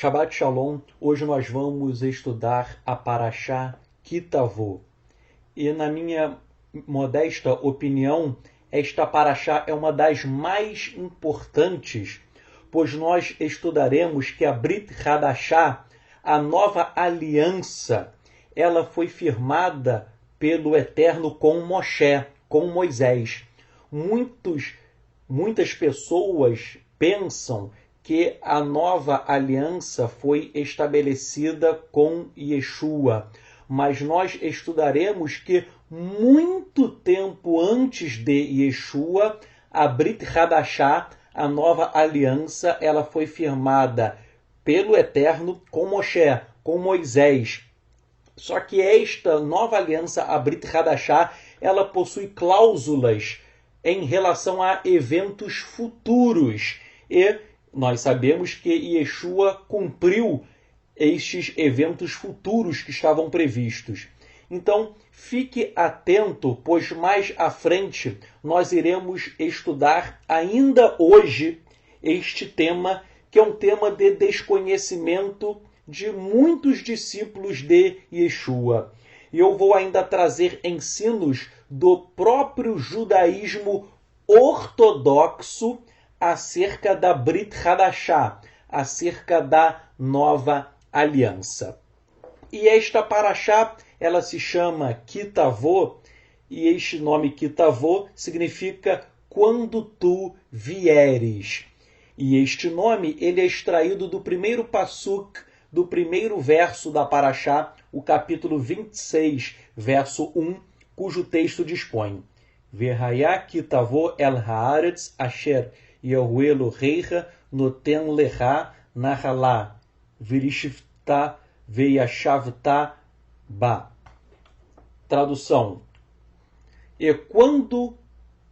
Shabbat Shalom, hoje nós vamos estudar a Parashá Kitavô. E na minha modesta opinião, esta Parashá é uma das mais importantes, pois nós estudaremos que a Brit Hadashá, a nova aliança, ela foi firmada pelo Eterno com Moshe, com Moisés. Muitas pessoas pensam que a nova aliança foi estabelecida com Yeshua, mas nós estudaremos que muito tempo antes de Yeshua, a Brit Hadashá, a nova aliança, ela foi firmada pelo Eterno com Moshe, com Moisés. Só que esta nova aliança, a Brit Hadashá, ela possui cláusulas em relação a eventos futuros. E nós sabemos que Yeshua cumpriu estes eventos futuros que estavam previstos. Então, fique atento, pois mais à frente nós iremos estudar ainda hoje este tema, que é um tema de desconhecimento de muitos discípulos de Yeshua. E eu vou ainda trazer ensinos do próprio judaísmo ortodoxo acerca da Brit Hadashá, acerca da nova aliança. E esta Parashá, ela se chama Kitavô, e este nome Kitavô significa quando tu vieres. E este nome ele é extraído do primeiro pasuk, do primeiro verso da Parashá, o capítulo 26, verso 1, cujo texto dispõe: Verhayá Kitavô el haaretz asher Yahuwah Eloheicha noten lecha nahalá virishivta veyashavta ba. Tradução: e quando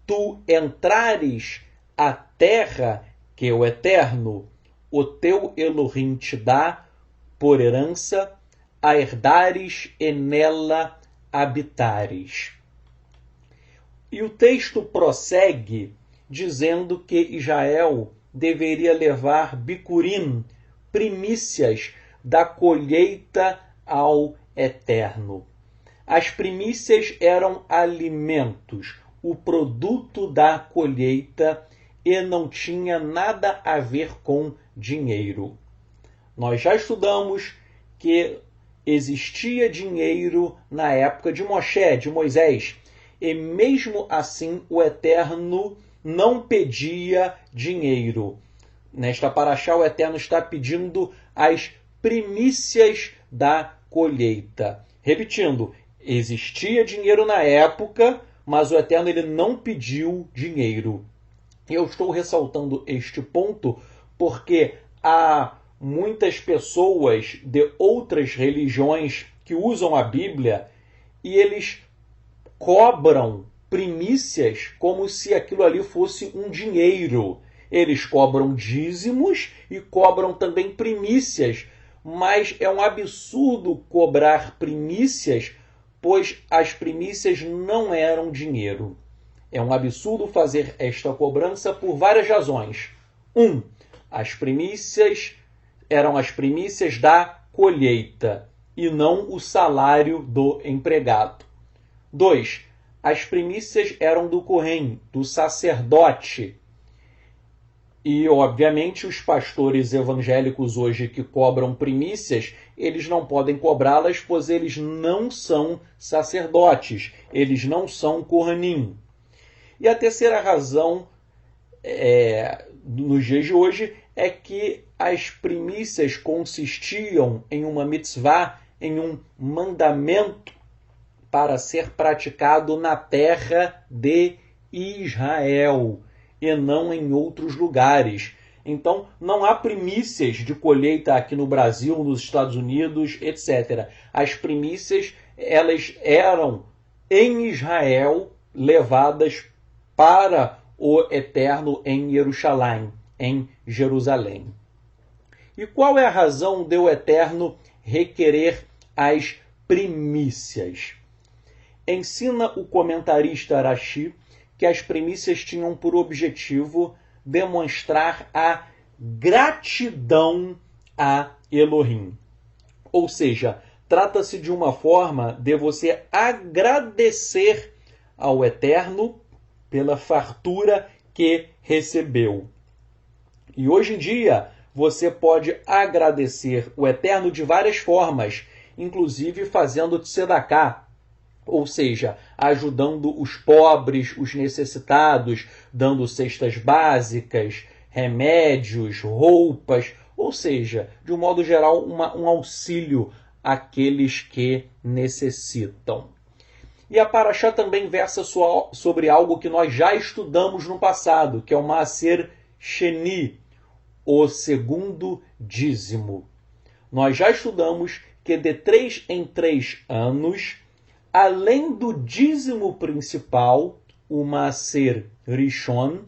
tu entrares a terra que o Eterno, o teu Elohim, te dá por herança, a herdares e nela habitares. E o texto prossegue dizendo que Israel deveria levar bicurim, primícias da colheita ao Eterno. As primícias eram alimentos, o produto da colheita, e não tinha nada a ver com dinheiro. Nós já estudamos que existia dinheiro na época de Moshe, de Moisés, e mesmo assim o Eterno não pedia dinheiro. Nesta Parashá, o Eterno está pedindo as primícias da colheita. Repetindo, existia dinheiro na época, mas o Eterno ele não pediu dinheiro. Eu estou ressaltando este ponto porque há muitas pessoas de outras religiões que usam a Bíblia e eles cobram primícias como se aquilo ali fosse um dinheiro. Eles cobram dízimos e cobram também primícias, mas é um absurdo cobrar primícias, pois as primícias não eram dinheiro. É um absurdo fazer esta cobrança por várias razões. 1. As primícias eram as primícias da colheita e não o salário do empregado. 2. As primícias eram do Cohen, do sacerdote. E, obviamente, os pastores evangélicos hoje que cobram primícias, eles não podem cobrá-las, pois eles não são sacerdotes, eles não são Kohanim. E a terceira razão, nos dias de hoje, é que as primícias consistiam em uma mitzvah, em um mandamento para ser praticado na terra de Israel e não em outros lugares. Então, não há primícias de colheita aqui no Brasil, nos Estados Unidos, etc. As primícias, elas eram em Israel levadas para o Eterno em Jerusalém, em Jerusalém. E qual é a razão de o Eterno requerer as primícias? Ensina o comentarista Rashi que as primícias tinham por objetivo demonstrar a gratidão a Elohim. Ou seja, trata-se de uma forma de você agradecer ao Eterno pela fartura que recebeu. E hoje em dia, você pode agradecer o Eterno de várias formas, inclusive fazendo tzedakah, ou seja, ajudando os pobres, os necessitados, dando cestas básicas, remédios, roupas, ou seja, de um modo geral, um auxílio àqueles que necessitam. E a Paraxá também versa sobre algo que nós já estudamos no passado, que é o Maaser Sheni, o segundo dízimo. Nós já estudamos que de 3 em 3 anos, além do dízimo principal, o Maaser Rishon,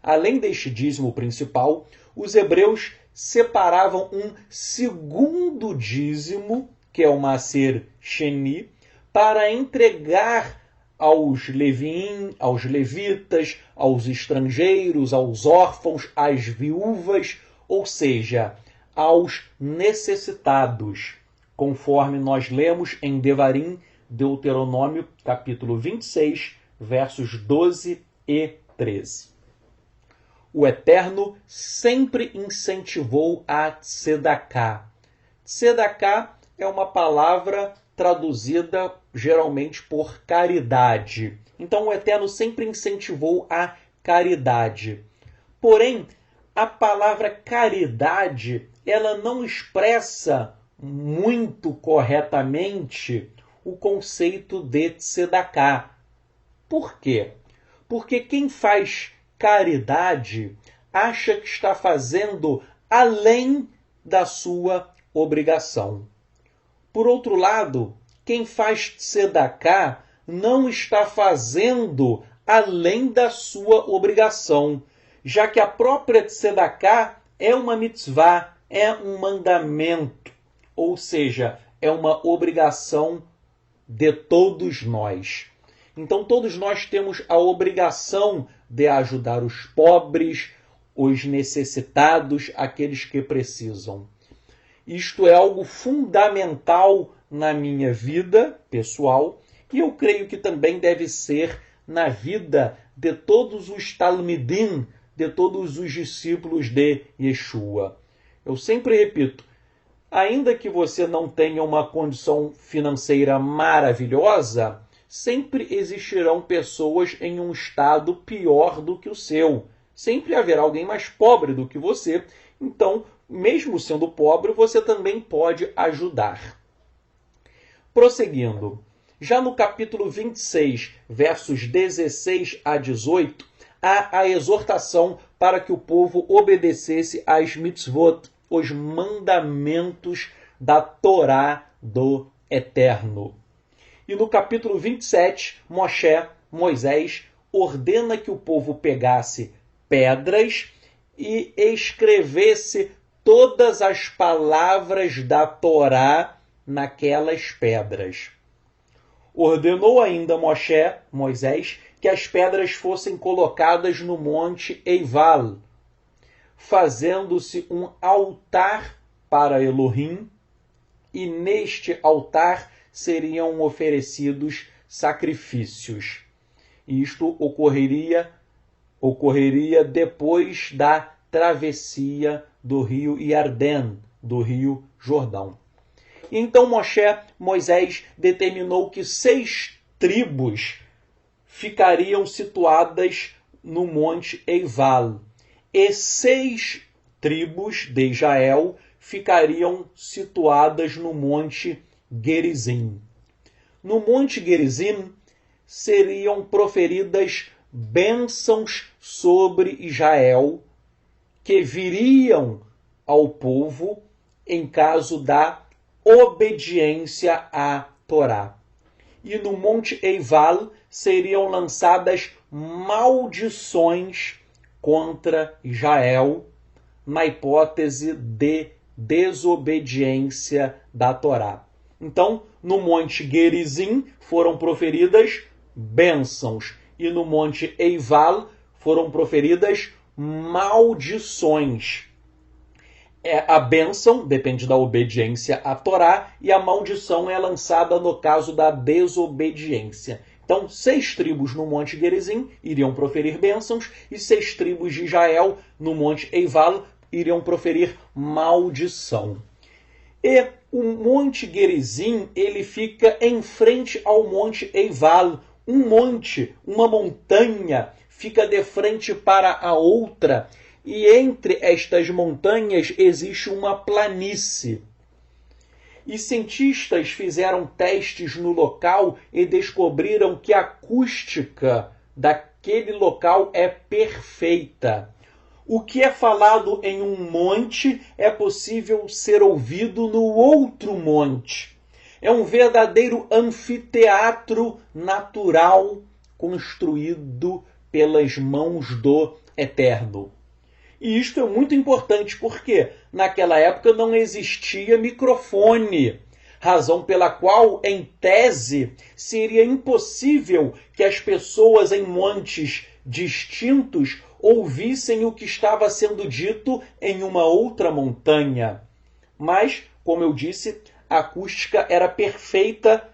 além deste dízimo principal, os hebreus separavam um segundo dízimo, que é o Maaser Sheni, para entregar aos levim, aos levitas, aos estrangeiros, aos órfãos, às viúvas, ou seja, aos necessitados, conforme nós lemos em Devarim, Deuteronômio, capítulo 26, versos 12 e 13. O Eterno sempre incentivou a tzedakah. Tzedakah é uma palavra traduzida geralmente por caridade. Então o Eterno sempre incentivou a caridade. Porém, a palavra caridade, ela não expressa muito corretamente o conceito de tzedakah. Por quê? Porque quem faz caridade acha que está fazendo além da sua obrigação. Por outro lado, quem faz tzedakah não está fazendo além da sua obrigação, já que a própria tzedakah é uma mitzvah, é um mandamento, ou seja, é uma obrigação de todos nós. Então todos nós temos a obrigação de ajudar os pobres, os necessitados, aqueles que precisam. Isto é algo fundamental na minha vida pessoal e eu creio que também deve ser na vida de todos os talmidim, de todos os discípulos de Yeshua. Eu sempre repito, ainda que você não tenha uma condição financeira maravilhosa, sempre existirão pessoas em um estado pior do que o seu. Sempre haverá alguém mais pobre do que você. Então, mesmo sendo pobre, você também pode ajudar. Prosseguindo, já no capítulo 26, versos 16 a 18, há a exortação para que o povo obedecesse às mitzvot, os mandamentos da Torá do Eterno. E no capítulo 27, Moisés, ordena que o povo pegasse pedras e escrevesse todas as palavras da Torá naquelas pedras. Ordenou ainda Moisés, que as pedras fossem colocadas no monte Eival, fazendo-se um altar para Elohim, e neste altar seriam oferecidos sacrifícios. Isto ocorreria depois da travessia do rio Iardém, do rio Jordão. Então Moisés determinou que 6 tribos ficariam situadas no monte Eival, e 6 tribos de Israel ficariam situadas no monte Gerizim. No monte Gerizim seriam proferidas bênçãos sobre Israel, que viriam ao povo em caso da obediência à Torá. E no monte Eival seriam lançadas maldições contra Israel, na hipótese de desobediência da Torá. Então, no monte Gerizim foram proferidas bênçãos, e no monte Eival foram proferidas maldições. A bênção depende da obediência à Torá e a maldição é lançada no caso da desobediência. Então, 6 tribos no Monte Gerizim iriam proferir bênçãos e 6 tribos de Israel no Monte Eival iriam proferir maldição. E o Monte Gerizim, ele fica em frente ao Monte Eival. Um monte, uma montanha, fica de frente para a outra. E entre estas montanhas existe uma planície. E cientistas fizeram testes no local e descobriram que a acústica daquele local é perfeita. O que é falado em um monte é possível ser ouvido no outro monte. É um verdadeiro anfiteatro natural construído pelas mãos do Eterno. E isto é muito importante porque naquela época não existia microfone, razão pela qual, em tese, seria impossível que as pessoas em montes distintos ouvissem o que estava sendo dito em uma outra montanha. Mas, como eu disse, a acústica era perfeita,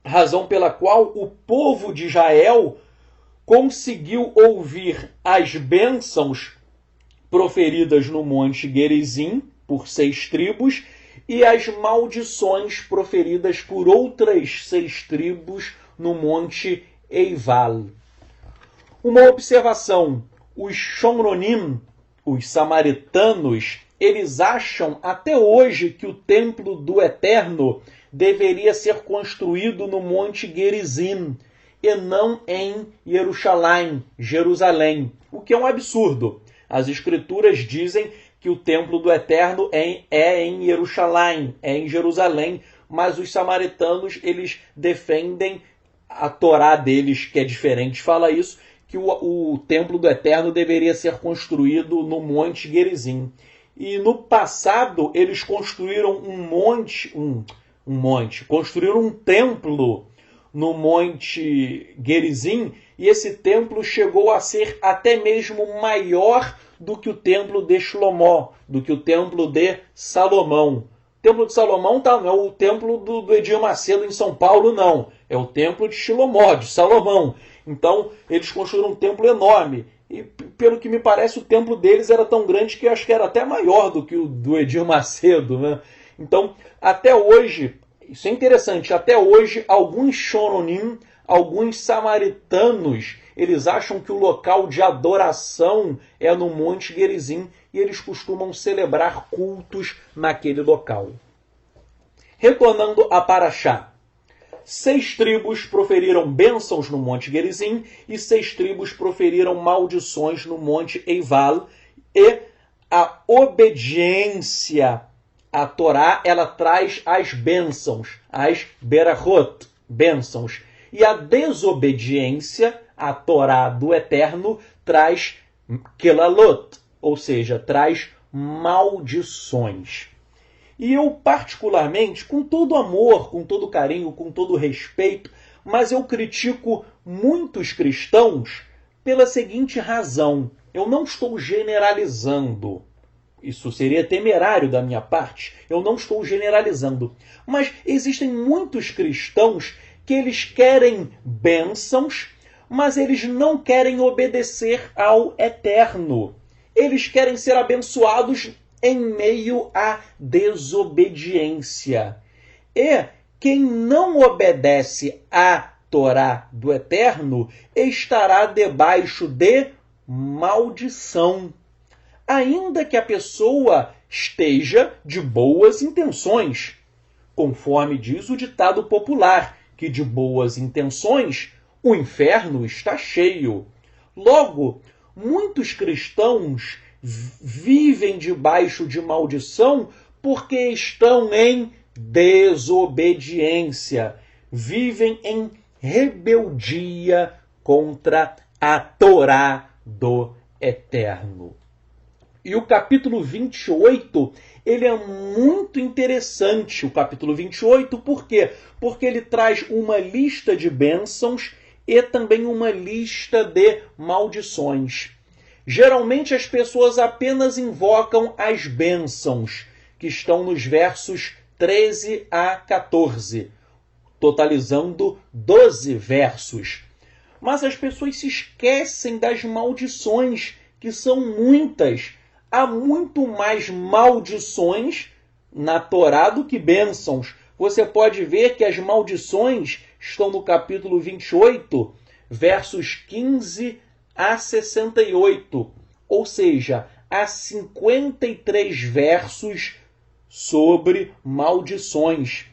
razão pela qual o povo de Israel conseguiu ouvir as bênçãos proferidas no Monte Gerizim por 6 tribos e as maldições proferidas por outras 6 tribos no Monte Eival. Uma observação: os Shomronim, os samaritanos, eles acham até hoje que o templo do Eterno deveria ser construído no Monte Gerizim e não em Jerusalém, o que é um absurdo. As escrituras dizem que o templo do Eterno é em Jerusalém, mas os samaritanos, eles defendem, a Torá deles, que é diferente, fala isso, que o templo do Eterno deveria ser construído no Monte Gerizim. E no passado, eles construíram construíram um templo no Monte Gerizim, e esse templo chegou a ser até mesmo maior do que o templo de Shlomo, do que o templo de Salomão. O templo de Salomão não é o templo do Edir Macedo em São Paulo, não. É o templo de Shlomo, de Salomão. Então, eles construíram um templo enorme. E, pelo que me parece, o templo deles era tão grande que eu acho que era até maior do que o do Edir Macedo, né? Então, até hoje, isso é interessante, até hoje, alguns Shomronim, alguns samaritanos, eles acham que o local de adoração é no Monte Gerizim e eles costumam celebrar cultos naquele local. Retornando a Paraxá. 6 tribos proferiram bênçãos no Monte Gerizim e 6 tribos proferiram maldições no Monte Eival. E a obediência à Torá, ela traz as bênçãos, as berachot, bênçãos. E a desobediência à Torá do Eterno traz kelalot, ou seja, traz maldições. E eu, particularmente, com todo amor, com todo carinho, com todo respeito, mas eu critico muitos cristãos pela seguinte razão: eu não estou generalizando. Isso seria temerário da minha parte. Eu não estou generalizando. Mas existem muitos cristãos que eles querem bênçãos, mas eles não querem obedecer ao Eterno. Eles querem ser abençoados em meio à desobediência. E quem não obedece à Torá do Eterno estará debaixo de maldição. Ainda que a pessoa esteja de boas intenções. Conforme diz o ditado popular, que de boas intenções o inferno está cheio. Logo, muitos cristãos vivem debaixo de maldição porque estão em desobediência, vivem em rebeldia contra a Torá do Eterno. E o capítulo 28, ele é muito interessante, o capítulo 28, por quê? Porque ele traz uma lista de bênçãos e também uma lista de maldições. Geralmente as pessoas apenas invocam as bênçãos, que estão nos versos 13 a 14, totalizando 12 versos. Mas as pessoas se esquecem das maldições, que são muitas. Há muito mais maldições na Torá do que bênçãos. Você pode ver que as maldições estão no capítulo 28, versos 15 a 68. Ou seja, há 53 versos sobre maldições.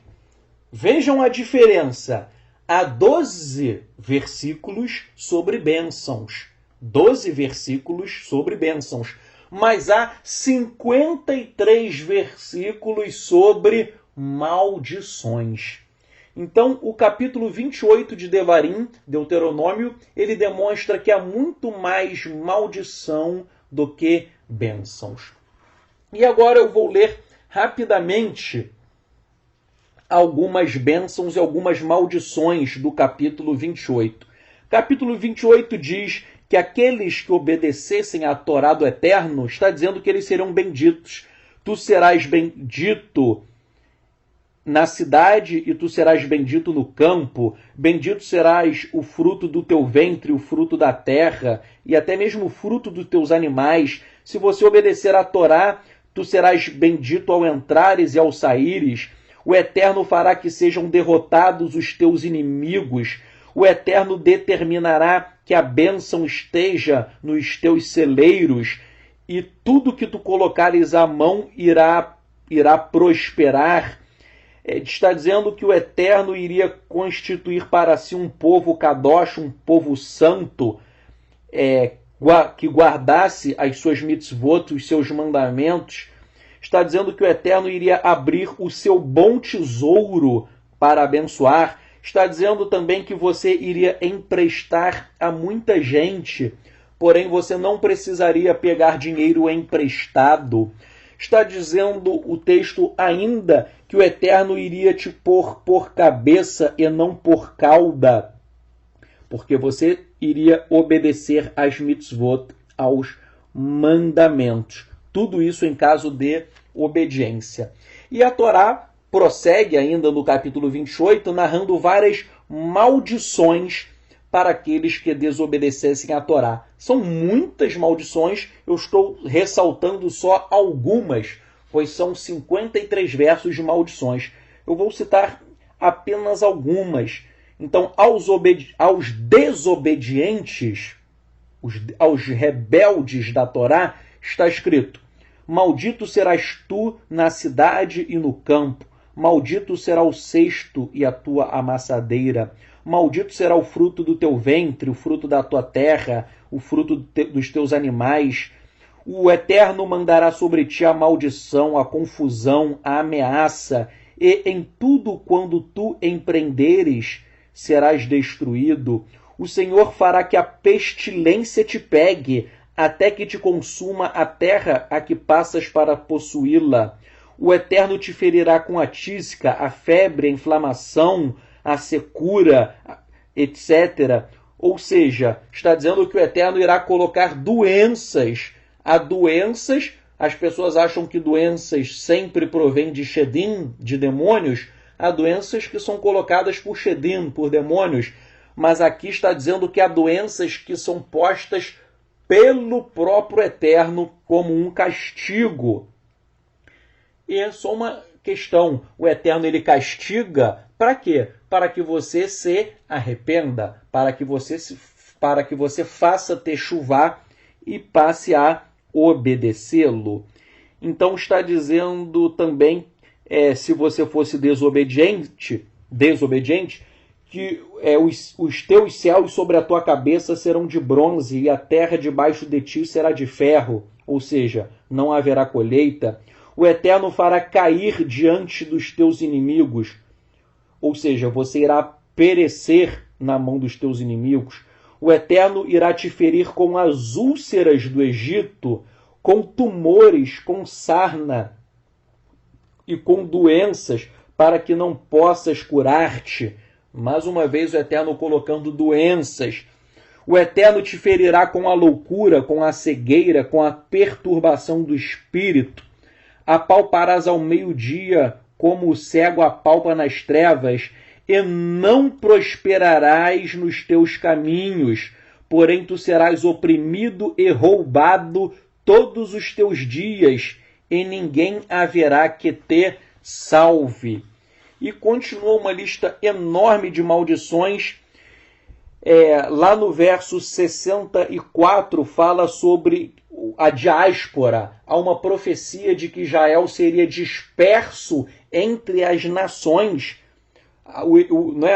Vejam a diferença. Há 12 versículos sobre bênçãos. 12 versículos sobre bênçãos. Mas há 53 versículos sobre maldições. Então, o capítulo 28 de Devarim, Deuteronômio, ele demonstra que há muito mais maldição do que bênçãos. E agora eu vou ler rapidamente algumas bênçãos e algumas maldições do capítulo 28. Capítulo 28 diz que aqueles que obedecessem à Torá do Eterno, está dizendo que eles serão benditos. Tu serás bendito na cidade e tu serás bendito no campo. Bendito serás o fruto do teu ventre, o fruto da terra e até mesmo o fruto dos teus animais. Se você obedecer à Torá, tu serás bendito ao entrares e ao saíres. O Eterno fará que sejam derrotados os teus inimigos. O Eterno determinará que a bênção esteja nos teus celeiros, e tudo que tu colocares à mão irá prosperar. Está dizendo que o Eterno iria constituir para si um povo kadosh, um povo santo, que guardasse as suas mitzvot, os seus mandamentos. Está dizendo que o Eterno iria abrir o seu bom tesouro para abençoar. Está dizendo também que você iria emprestar a muita gente, porém você não precisaria pegar dinheiro emprestado. Está dizendo o texto ainda que o Eterno iria te pôr por cabeça e não por cauda, porque você iria obedecer às mitzvot, aos mandamentos. Tudo isso em caso de obediência. E a Torá prossegue ainda no capítulo 28, narrando várias maldições para aqueles que desobedecessem à Torá. São muitas maldições, eu estou ressaltando só algumas, pois são 53 versos de maldições. Eu vou citar apenas algumas. Então, aos desobedientes, aos rebeldes da Torá, está escrito: maldito serás tu na cidade e no campo, maldito será o cesto e a tua amassadeira, maldito será o fruto do teu ventre, o fruto da tua terra, o fruto dos teus animais. O Eterno mandará sobre ti a maldição, a confusão, a ameaça, e em tudo quando tu empreenderes, serás destruído. O Senhor fará que a pestilência te pegue, até que te consuma a terra a que passas para possuí-la. O Eterno te ferirá com a tísica, a febre, a inflamação, a secura, etc. Ou seja, está dizendo que o Eterno irá colocar doenças. Há doenças, as pessoas acham que doenças sempre provêm de Shedim, de demônios. Há doenças que são colocadas por Shedim, por demônios. Mas aqui está dizendo que há doenças que são postas pelo próprio Eterno como um castigo. E é só uma questão, o Eterno ele castiga para quê? Para que você se arrependa, para que você faça techuvá e passe a obedecê-lo. Então está dizendo também, se você fosse desobediente, que os teus céus sobre a tua cabeça serão de bronze e a terra debaixo de ti será de ferro, ou seja, não haverá colheita. O Eterno fará cair diante dos teus inimigos, ou seja, você irá perecer na mão dos teus inimigos. O Eterno irá te ferir com as úlceras do Egito, com tumores, com sarna e com doenças, para que não possas curar-te. Mais uma vez o Eterno colocando doenças. O Eterno te ferirá com a loucura, com a cegueira, com a perturbação do espírito. Apalparás ao meio-dia, como o cego apalpa nas trevas, e não prosperarás nos teus caminhos, porém tu serás oprimido e roubado todos os teus dias, e ninguém haverá que te salve. E continua uma lista enorme de maldições. Lá no verso 64 fala sobre a diáspora. Há uma profecia de que Israel seria disperso entre as nações.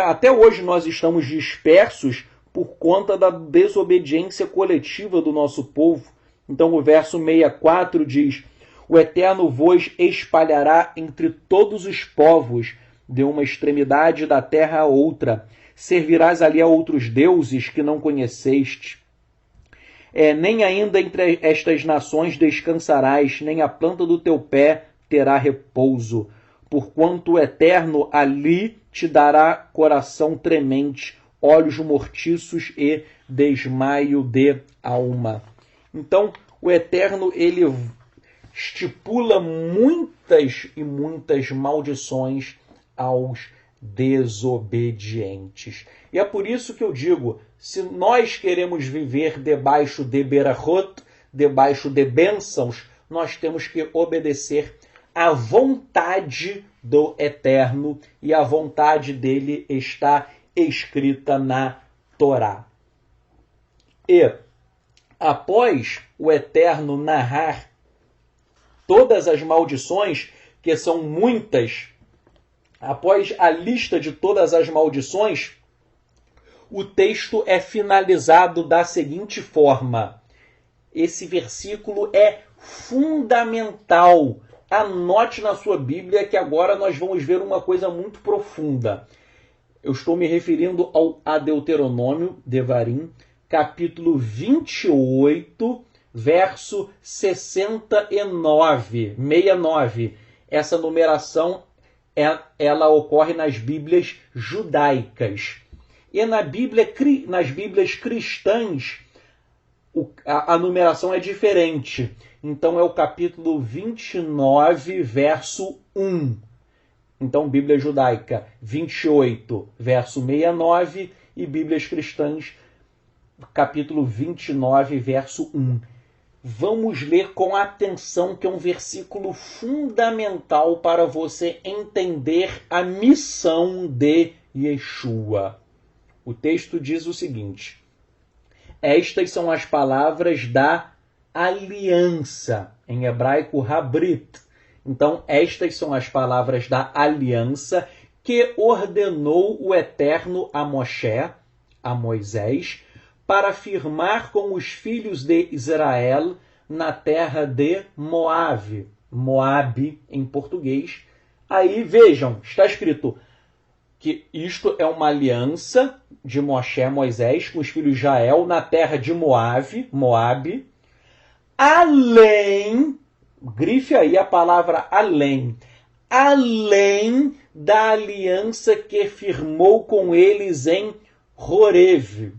Até hoje nós estamos dispersos por conta da desobediência coletiva do nosso povo. Então o verso 64 diz: o Eterno vos espalhará entre todos os povos, de uma extremidade da terra a outra. Servirás ali a outros deuses que não conheceste. Nem ainda entre estas nações descansarás, nem a planta do teu pé terá repouso. Porquanto o Eterno ali te dará coração tremente, olhos mortiços e desmaio de alma. Então, o Eterno, ele estipula muitas e muitas maldições aos desobedientes. E é por isso que eu digo, se nós queremos viver debaixo de berachot, debaixo de bênçãos, nós temos que obedecer à vontade do Eterno, e a vontade dele está escrita na Torá. E, após o Eterno narrar todas as maldições, que são muitas, após a lista de todas as maldições, o texto é finalizado da seguinte forma. Esse versículo é fundamental. Anote na sua Bíblia que agora nós vamos ver uma coisa muito profunda. Eu estou me referindo a Deuteronômio, Devarim, capítulo 28, verso 69. Essa numeração ela ocorre nas Bíblias judaicas. E nas Bíblias cristãs, a numeração é diferente. Então é o capítulo 29, verso 1. Então, Bíblia judaica 28, verso 69, e Bíblias cristãs, capítulo 29, verso 1. Vamos ler com atenção, que é um versículo fundamental para você entender a missão de Yeshua. O texto diz o seguinte: estas são as palavras da aliança, em hebraico Habrit. Então, estas são as palavras da aliança que ordenou o Eterno a Moisés, para firmar com os filhos de Israel na terra de Moabe, em português. Aí, vejam, está escrito que isto é uma aliança de Moisés com os filhos de Israel na terra de Moabe, além, grife aí a palavra além da aliança que firmou com eles em Horeb.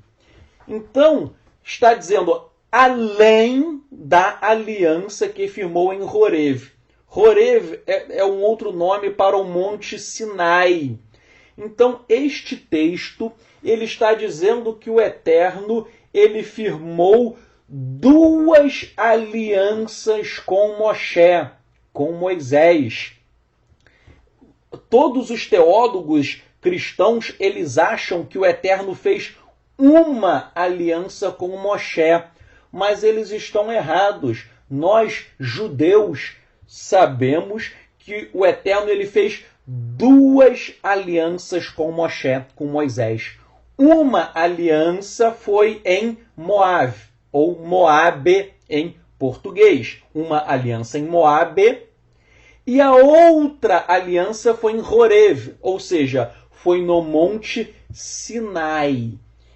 Então, está dizendo além da aliança que firmou em Horeb. Horeb é um outro nome para o Monte Sinai. Então, este texto, ele está dizendo que o Eterno, ele firmou duas alianças com Moisés. Todos os teólogos cristãos, eles acham que o Eterno fez uma aliança com Moshe, mas eles estão errados. Nós, judeus, sabemos que o Eterno, ele fez duas alianças com Moisés. Uma aliança foi em Moab, ou Moabe em português. Uma aliança em Moabe, e a outra aliança foi em Horeb, ou seja, foi no Monte Sinai.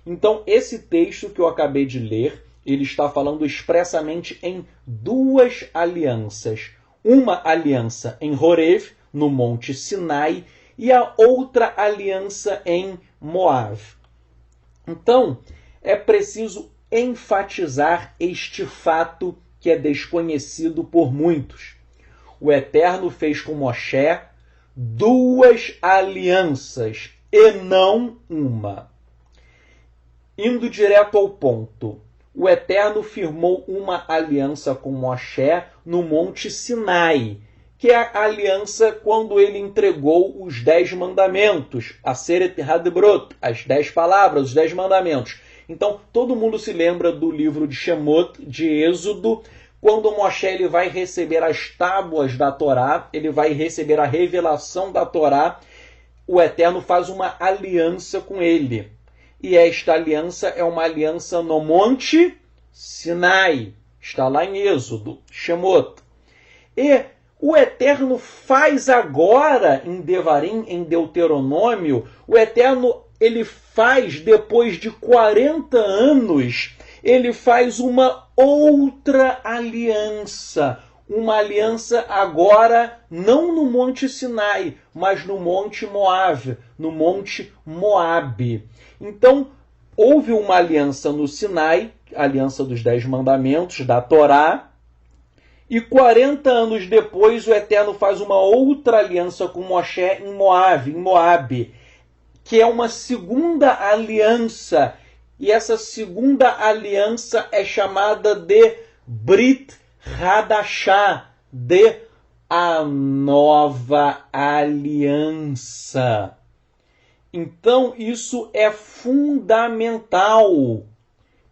Então, esse texto que eu acabei de ler, ele está falando expressamente em duas alianças. Uma aliança em Horeb, no Monte Sinai, e a outra aliança em Moab. Então, é preciso enfatizar este fato que é desconhecido por muitos. O Eterno fez com Moshe 2 alianças e não uma. Indo direto ao ponto, o Eterno firmou uma aliança com Moshe no Monte Sinai, que é a aliança quando ele entregou os 10 mandamentos, a Aseret Hadbrot, as 10 palavras, os 10 mandamentos. Então, todo mundo se lembra do livro de Shemot, de Êxodo, quando Moshe ele vai receber as tábuas da Torá, ele vai receber a revelação da Torá, o Eterno faz uma aliança com ele. E esta aliança é uma aliança no Monte Sinai. Está lá em Êxodo, Shemot. E o Eterno faz agora, em Devarim, em Deuteronômio, o Eterno ele faz, depois de 40 anos, ele faz uma outra aliança. Uma aliança agora não no Monte Sinai, mas no Monte Moab, no Monte Moabe. Então, houve uma aliança no Sinai, a aliança dos 10 mandamentos, da Torá, e 40 anos depois o Eterno faz uma outra aliança com Moshe em Moabe, que é uma segunda aliança. E essa segunda aliança é chamada de Brit Hadashah, de a nova aliança. Então, isso é fundamental.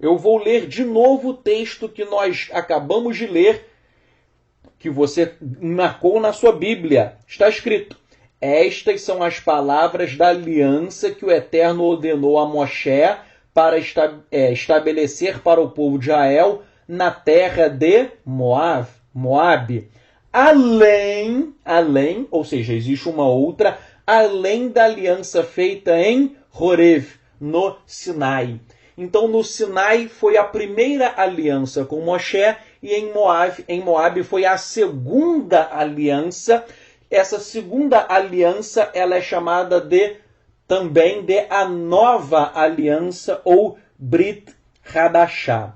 Eu vou ler de novo o texto que nós acabamos de ler, que você marcou na sua Bíblia. Está escrito: estas são as palavras da aliança que o Eterno ordenou a Moshe para estabelecer para o povo de Israel na terra de Moabe. Além, ou seja, existe uma outra, além da aliança feita em Horev, no Sinai. Então, no Sinai foi a primeira aliança com Moshe e em Moabe foi a segunda aliança. Essa segunda aliança ela é chamada também de a nova aliança ou Brit Hadashah.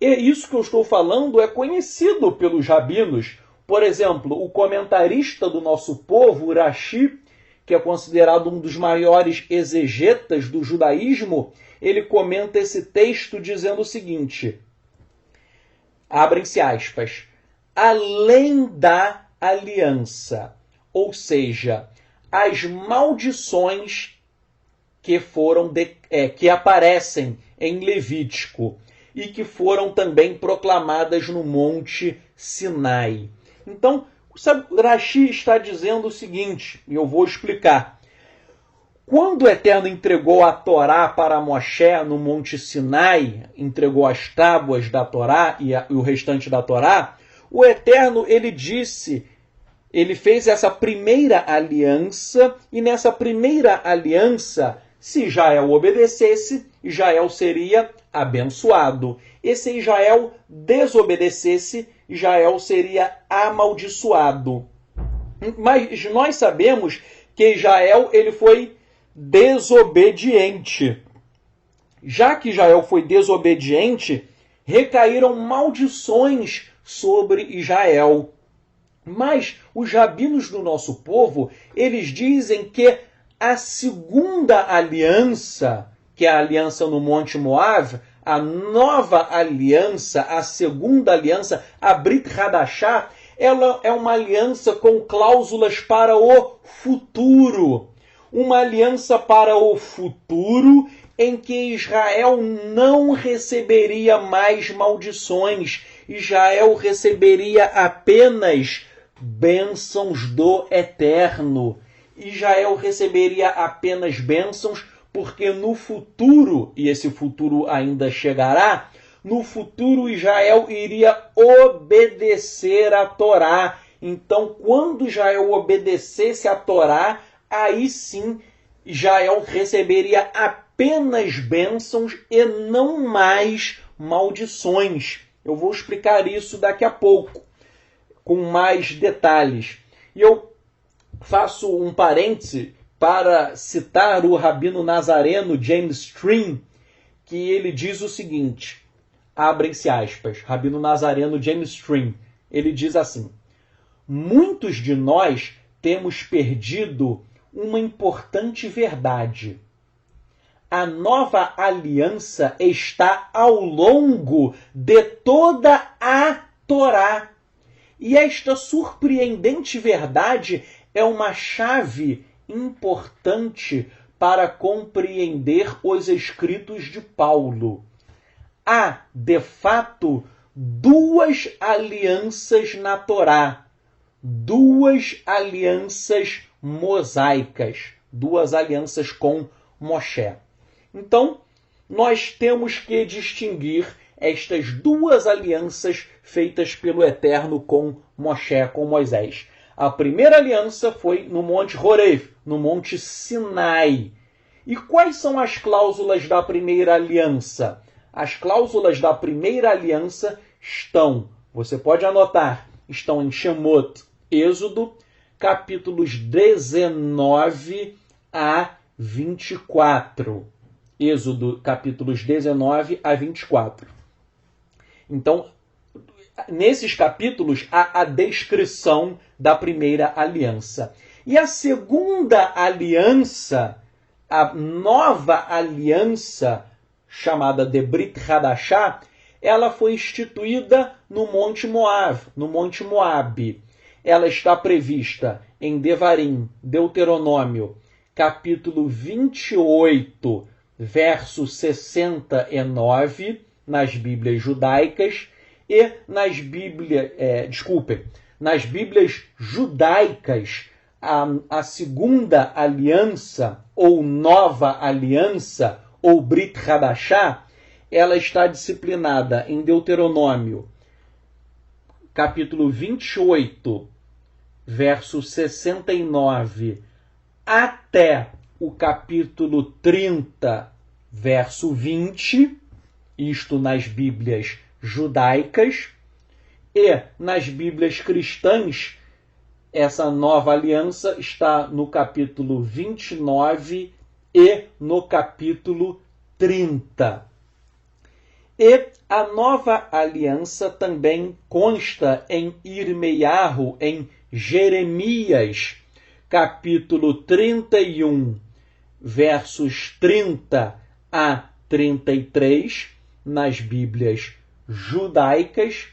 E isso que eu estou falando é conhecido pelos rabinos. Por exemplo, o comentarista do nosso povo, Rashi, que é considerado um dos maiores exegetas do judaísmo, ele comenta esse texto dizendo o seguinte, abrem-se aspas, além da aliança, ou seja, as maldições que aparecem em Levítico e que foram também proclamadas no Monte Sinai. Então, Rashi está dizendo o seguinte, e eu vou explicar. Quando o Eterno entregou a Torá para Moshe no Monte Sinai, entregou as tábuas da Torá e o restante da Torá, o Eterno, ele fez essa primeira aliança, e nessa primeira aliança, se Israel obedecesse, Israel seria abençoado. E se Israel desobedecesse, Israel seria amaldiçoado. Mas nós sabemos que Israel ele foi desobediente. Já que Israel foi desobediente, recaíram maldições sobre Israel. Mas os rabinos do nosso povo, eles dizem que a segunda aliança, que é a aliança no Monte Moab, a nova aliança, a segunda aliança, a Brit Hadashah, ela é uma aliança com cláusulas para o futuro. Uma aliança para o futuro em que Israel não receberia mais maldições. Israel receberia apenas bênçãos do Eterno. Israel receberia apenas bênçãos porque no futuro, e esse futuro ainda chegará, no futuro Israel iria obedecer a Torá. Então, quando Israel obedecesse a Torá, aí sim Israel receberia apenas bênçãos e não mais maldições. Eu vou explicar isso daqui a pouco, com mais detalhes. E eu faço um parêntese para citar o rabino nazareno James Stream, que ele diz o seguinte, abrem-se aspas, Rabino Nazareno James Stream, ele diz assim: muitos de nós temos perdido uma importante verdade. A nova aliança está ao longo de toda a Torá. E esta surpreendente verdade é uma chave importante para compreender os escritos de Paulo. Há, de fato, duas alianças na Torá, duas alianças mosaicas, duas alianças com Moshe. Então, nós temos que distinguir estas duas alianças feitas pelo Eterno com Moshe, com Moisés. A primeira aliança foi no Monte Horeb, no Monte Sinai. E quais são as cláusulas da primeira aliança? As cláusulas da primeira aliança estão, você pode anotar, estão em Shemot, Êxodo, capítulos 19 a 24. Êxodo, capítulos 19 a 24. Então, nesses capítulos há a descrição da primeira aliança. E a segunda aliança, a nova aliança, chamada de Brit Hadashah, ela foi instituída no Monte Moab, no Monte Moabe. Ela está prevista em Devarim, Deuteronômio, capítulo 28, verso 69, nas Bíblias judaicas, e nas Bíblias judaicas, a segunda aliança, ou nova aliança, ou Brit Hadashah, ela está disciplinada em Deuteronômio, capítulo 28, verso 69, até o capítulo 30, verso 20, isto nas Bíblias judaicas, e nas Bíblias cristãs, essa nova aliança está no capítulo 29 e no capítulo 30. E a nova aliança também consta em Irmeiahu, em Jeremias, capítulo 31, versos 30 a 33, nas Bíblias judaicas,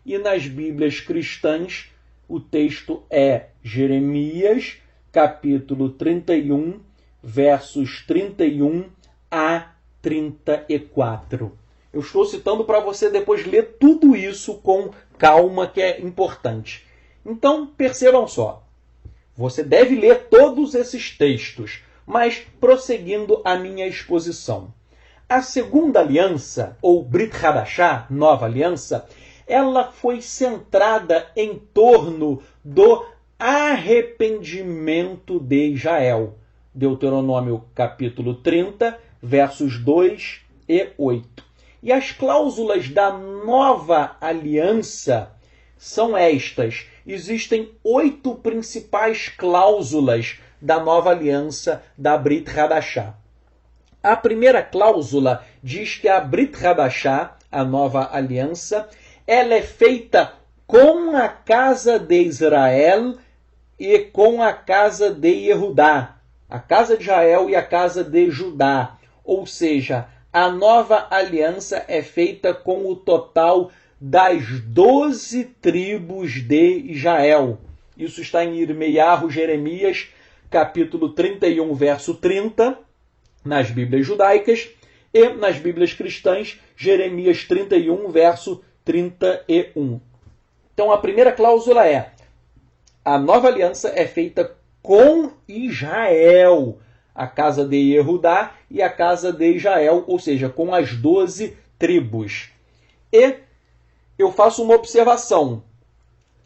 e nas Bíblias cristãs o texto é Jeremias, capítulo 31, versos 31 a 34. Eu estou citando para você depois ler tudo isso com calma, que é importante. Então, percebam só. Você deve ler todos esses textos, mas prosseguindo a minha exposição. A segunda aliança, ou Brit Hadashah, nova aliança, ela foi centrada em torno do arrependimento de Israel. Deuteronômio capítulo 30, versos 2 e 8. E as cláusulas da nova aliança são estas. Existem 8 principais cláusulas da nova aliança da Brit Hadashah. A primeira cláusula diz que a Brit Hadashah, a nova aliança, ela é feita com a casa de Israel e com a casa de Yehudá, a casa de Israel e a casa de Judá. Ou seja, a nova aliança é feita com o total das 12 tribos de Israel. Isso está em Irmeiahu, Jeremias, capítulo 31, verso 30, nas Bíblias judaicas, e nas Bíblias cristãs, Jeremias 31, verso 31. Então, a primeira cláusula é: a nova aliança é feita com Israel, a casa de Yehudá e a casa de Israel, ou seja, com as 12 tribos. E eu faço uma observação.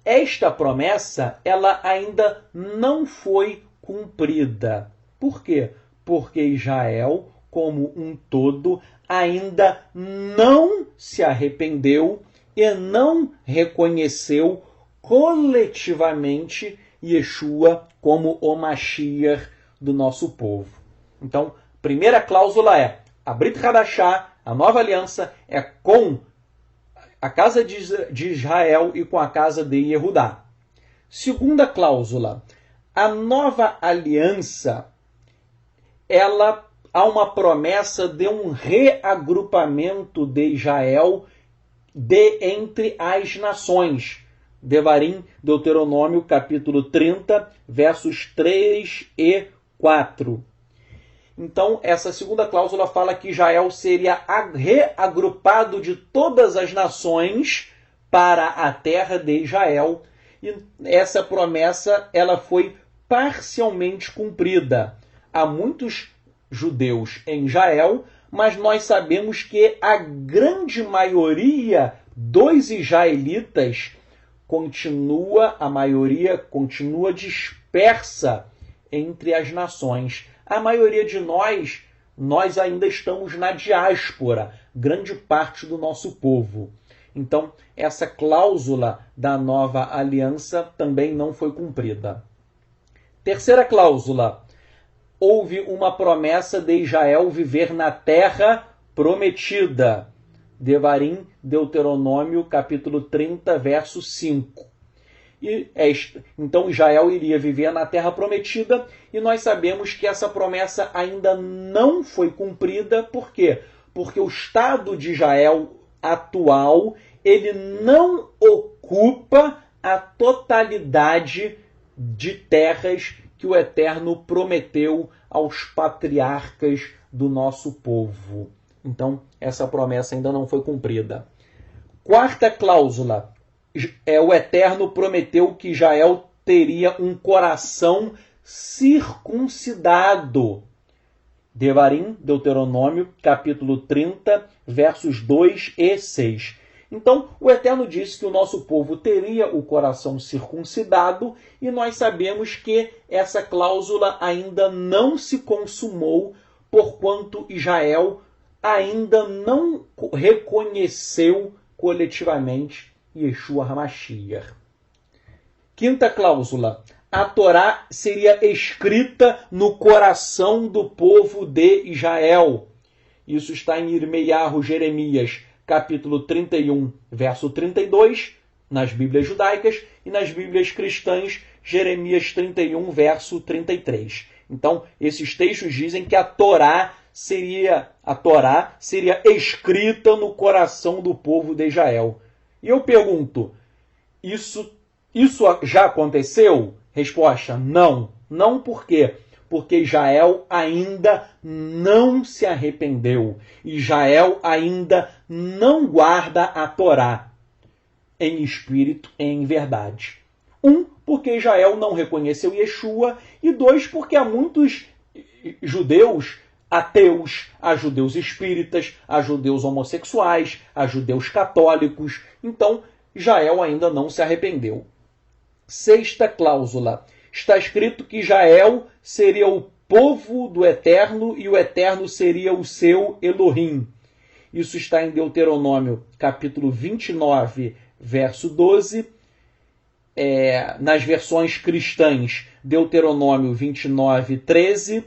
Esta promessa, ela ainda não foi cumprida. Por quê? Porque Israel, como um todo, ainda não se arrependeu e não reconheceu coletivamente Yeshua como o Mashiach do nosso povo. Então, primeira cláusula é: a Brit Hadashah, A nova aliança é com a casa de Israel e com a casa de Yehudá. Segunda cláusula. A nova aliança, há uma promessa de um reagrupamento de Israel entre as nações. Devarim, Deuteronômio, capítulo 30, versos 3 e 4. Então, essa segunda cláusula fala que Israel seria reagrupado de todas as nações para a terra de Israel. E essa promessa ela foi parcialmente cumprida. Há muitos judeus em Israel, mas nós sabemos que a grande maioria dos israelitas a maioria continua dispersa entre as nações. A maioria de nós ainda estamos na diáspora, grande parte do nosso povo. Então, essa cláusula da nova aliança também não foi cumprida. Terceira cláusula. Houve uma promessa de Israel viver na terra prometida. Devarim, Deuteronômio, capítulo 30, verso 5. Então Israel iria viver na terra prometida e nós sabemos que essa promessa ainda não foi cumprida. Por quê? Porque o Estado de Israel atual ele não ocupa a totalidade de terras que o Eterno prometeu aos patriarcas do nosso povo. Então, essa promessa ainda não foi cumprida. Quarta cláusula. O Eterno prometeu que Israel teria um coração circuncidado. Devarim, Deuteronômio, capítulo 30, versos 2 e 6. Então, o Eterno disse que o nosso povo teria o coração circuncidado e nós sabemos que essa cláusula ainda não se consumou, porquanto Israel ainda não reconheceu coletivamente Yeshua HaMashiach. Quinta cláusula. A Torá seria escrita no coração do povo de Israel. Isso está em Irmeiahu, Jeremias, capítulo 31, verso 32, nas Bíblias judaicas, e nas Bíblias cristãs, Jeremias 31, verso 33. Então, esses textos dizem que a Torá seria escrita no coração do povo de Israel. E eu pergunto, isso já aconteceu? Resposta, não. Não por quê? Porque Israel ainda não se arrependeu. Israel ainda não guarda a Torá em espírito e em verdade. Porque Israel não reconheceu Yeshua. E 2, porque há muitos judeus ateus, há judeus espíritas, há judeus homossexuais, há judeus católicos. Então, Israel ainda não se arrependeu. Sexta cláusula. Está escrito que Israel seria o povo do Eterno e o Eterno seria o seu Elohim. Isso está em Deuteronômio, capítulo 29, verso 12. Nas versões cristãs, Deuteronômio 29, 13.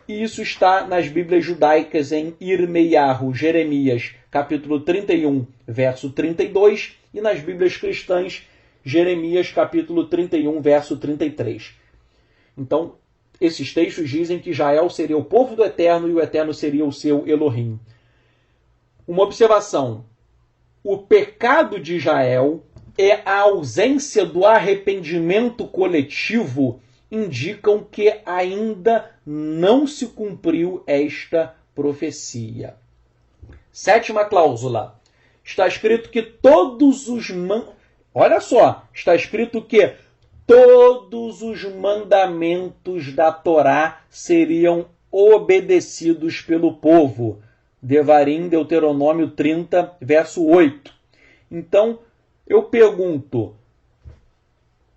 E isso está nas Bíblias judaicas em Irmeiahu, Jeremias, capítulo 31, verso 32. E nas Bíblias cristãs, Jeremias, capítulo 31, verso 33. Então, esses textos dizem que Israel seria o povo do Eterno e o Eterno seria o seu Elohim. Uma observação. O pecado de Israel e a ausência do arrependimento coletivo indicam que ainda não se cumpriu esta profecia. Sétima cláusula. Está escrito que olha só, está escrito que todos os mandamentos da Torá seriam obedecidos pelo povo. Devarim, Deuteronômio 30, verso 8. Então, eu pergunto,